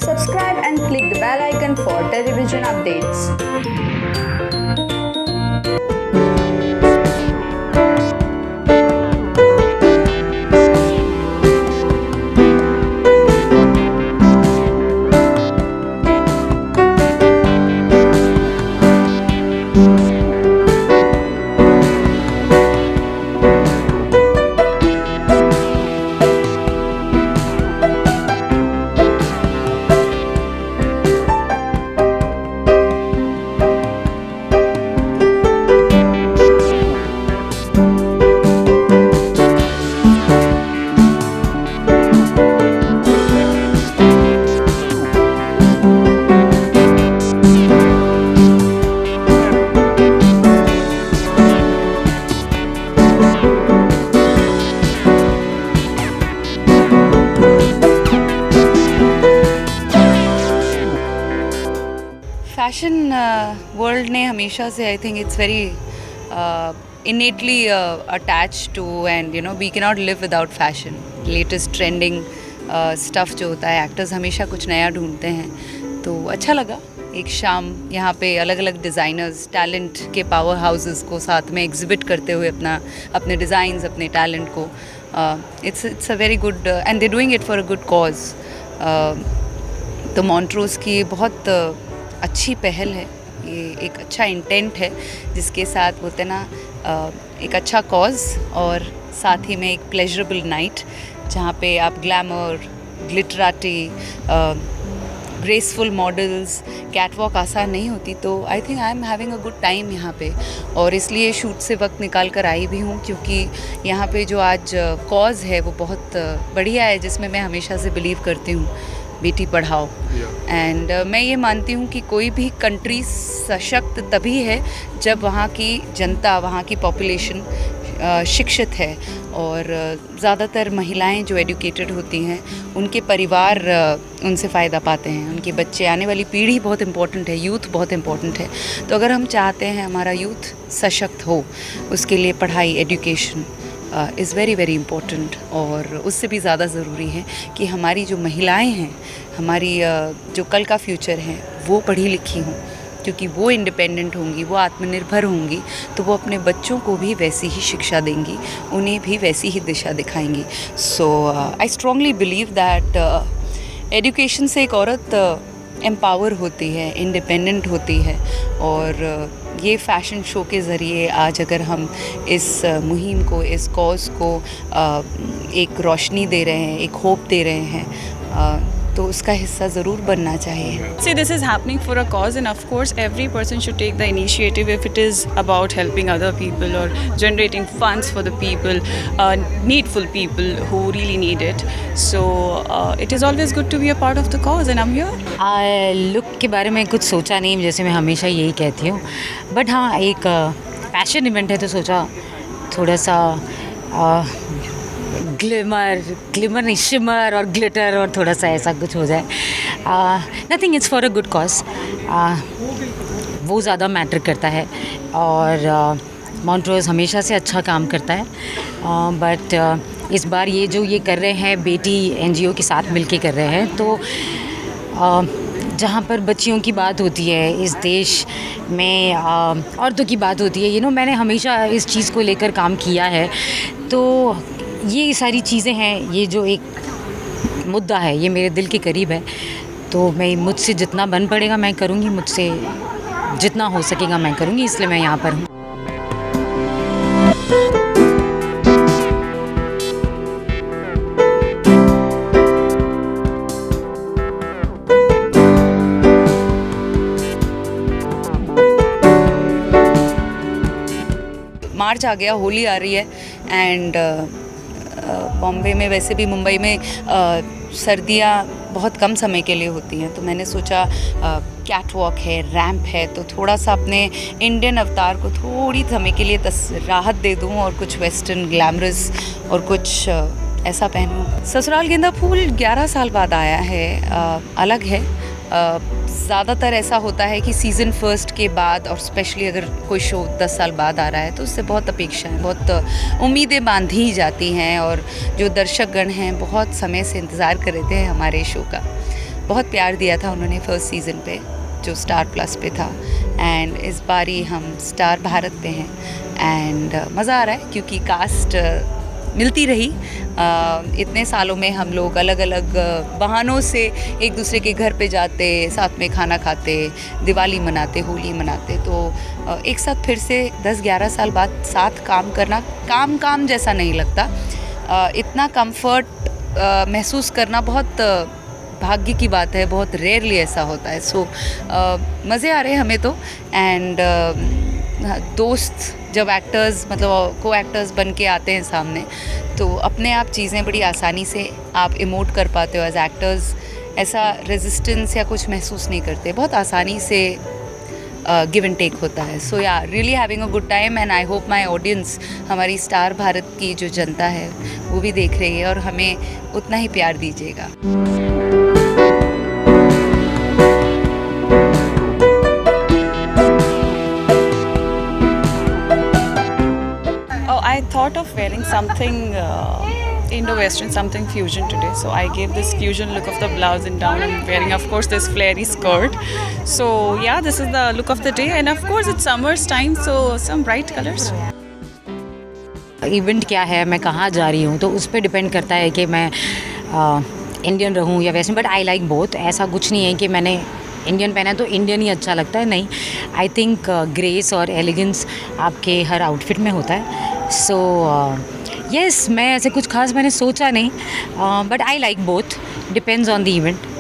Subscribe and click the bell icon for television updates. Fashion world ने हमेशा से I think it's very innately attached to, and you know we cannot live without fashion. Latest trending stuff जो होता है, actors हमेशा कुछ नया ढूंढते हैं, तो अच्छा लगा एक शाम यहाँ पे अलग अलग डिज़ाइनर्स टैलेंट के पावर हाउसेस को साथ में एग्जिबिट करते हुए अपने डिज़ाइंस, अपने टैलेंट को. It's a very good and they doing it for a good cause. तो मॉन्ट्रोज़ की बहुत अच्छी पहल है, ये एक अच्छा इंटेंट है जिसके साथ बोलते हैं ना एक अच्छा कॉज और साथ ही में एक प्लेजरेबल नाइट जहाँ पे आप ग्लैमर, ग्लिटराटी, ग्रेसफुल मॉडल्स, कैटवॉक आसान नहीं होती. तो I think I am having a good time यहाँ पे, और इसलिए शूट से वक्त निकाल कर आई भी हूँ क्योंकि यहाँ पे जो आज कॉज है वो बहुत बढ़िया है जिसमें मैं हमेशा से बिलीव करती हूँ, बेटी पढ़ाओ. एंड मैं ये मानती हूँ कि कोई भी कंट्री सशक्त तभी है जब वहाँ की जनता, वहाँ की पॉपुलेशन शिक्षित है, और ज़्यादातर महिलाएं जो एजुकेटेड होती हैं उनके परिवार उनसे फ़ायदा पाते हैं, उनके बच्चे, आने वाली पीढ़ी बहुत इम्पोर्टेंट है, यूथ बहुत इम्पोर्टेंट है. तो अगर हम चाहते हैं हमारा यूथ सशक्त हो, उसके लिए पढ़ाई, education is very very important. और उससे भी ज़्यादा ज़रूरी है कि हमारी जो महिलाएं हैं, हमारी जो कल का फ्यूचर है वो पढ़ी लिखी हों, क्योंकि वो इंडिपेंडेंट होंगी, वो आत्मनिर्भर होंगी, तो वो अपने बच्चों को भी वैसी ही शिक्षा देंगी, उन्हें भी वैसी ही दिशा दिखाएंगी. So I strongly believe that education से एक औरत एम्पावर होती है, इंडिपेंडेंट होती है. और ये फ़ैशन शो के ज़रिए आज अगर हम इस मुहिम को, इस कॉज़ को एक रोशनी दे रहे हैं, एक होप दे रहे हैं, तो उसका हिस्सा ज़रूर बनना चाहिए. See, this is happening for a cause, and of course every person should take the initiative if it is about helping other people or generating funds for the people, needful people who really need it. So it is always good to be a part of the cause, and I'm here. Look के बारे में कुछ सोचा नहीं, जैसे मैं हमेशा यही कहती हूँ, बट हाँ एक फैशन इवेंट है तो सोचा थोड़ा सा ग्लिमर नहीं, शिमर और ग्लिटर और थोड़ा सा ऐसा कुछ हो जाए. Nothing is for a good cause, वो ज़्यादा मैटर करता है. और मॉन्ट्रोज़ हमेशा से अच्छा काम करता है, बट इस बार ये कर रहे हैं, बेटी NGO के साथ मिलके कर रहे हैं, तो जहाँ पर बच्चियों की बात होती है इस देश में, औरतों की बात होती है, मैंने हमेशा इस चीज़ को लेकर काम किया है. तो ये सारी चीज़ें हैं, ये जो एक मुद्दा है ये मेरे दिल के करीब है, तो मैं मुझसे जितना बन पड़ेगा मैं करूँगी, मुझसे जितना हो सकेगा मैं करूँगी, इसलिए मैं यहाँ पर हूँ. मार्च आ गया, होली आ रही है, एंड बॉम्बे में, वैसे भी मुंबई में सर्दियाँ बहुत कम समय के लिए होती हैं. तो मैंने सोचा कैट वॉक है, रैंप है, तो थोड़ा सा अपने इंडियन अवतार को थोड़ी समय के लिए राहत दे दूँ और कुछ वेस्टर्न ग्लैमरस और कुछ ऐसा पहनूँ. ससुराल गेंदा फूल 11 साल बाद आया है, अलग है. ज़्यादातर ऐसा होता है कि सीज़न फर्स्ट के बाद, और स्पेशली अगर कोई शो 10 साल बाद आ रहा है तो उससे बहुत अपेक्षाएं, बहुत उम्मीदें बांधी जाती हैं, और जो दर्शकगण हैं बहुत समय से इंतज़ार कर रहे थे हमारे शो का. बहुत प्यार दिया था उन्होंने फर्स्ट सीज़न पे जो स्टार प्लस पे था, एंड इस बार ही हम स्टार भारत पे हैं एंड मज़ा आ रहा है क्योंकि कास्ट मिलती रही। इतने सालों में हम लोग अलग अलग बहानों से एक दूसरे के घर पे जाते, साथ में खाना खाते, दिवाली मनाते, होली मनाते, तो एक साथ फिर से 10-11 साल बाद साथ काम करना काम जैसा नहीं लगता। इतना कंफर्ट महसूस करना बहुत भाग्य की बात है, बहुत रेयरली ऐसा होता है। सो मज़े आ रहे हैं हमें तो, एंड दोस्त जब एक्टर्स मतलब को एक्टर्स बन के आते हैं सामने, तो अपने आप चीज़ें बड़ी आसानी से आप इमोट कर पाते हो एज एक्टर्स। ऐसा रेजिस्टेंस या कुछ महसूस नहीं करते, बहुत आसानी से गिव एंड टेक होता है। सो या really having a good time and I hope my audience, हमारी स्टार भारत की जो जनता है वो भी देख रही है और हमें उतना ही प्यार दीजिएगा। I thought of wearing something Indo-Western, something fusion today. So I gave this fusion look of the blouse and down. I'm wearing, of course, this flary skirt. So yeah, this is the look of the day. And of course, it's summer's time, so some bright colors. Event क्या है, मैं कहाँ जा रही हूँ, तो उस पर डिपेंड करता है कि मैं इंडियन रहूँ या western, but I like both. ऐसा कुछ नहीं है कि मैंने इंडियन पहना है तो इंडियन ही अच्छा लगता है, नहीं। आई थिंक ग्रेस और एलिगेंस आपके हर आउटफिट में होता है। सो यस, मैं ऐसे कुछ खास मैंने सोचा नहीं, but I like both, depends on the event.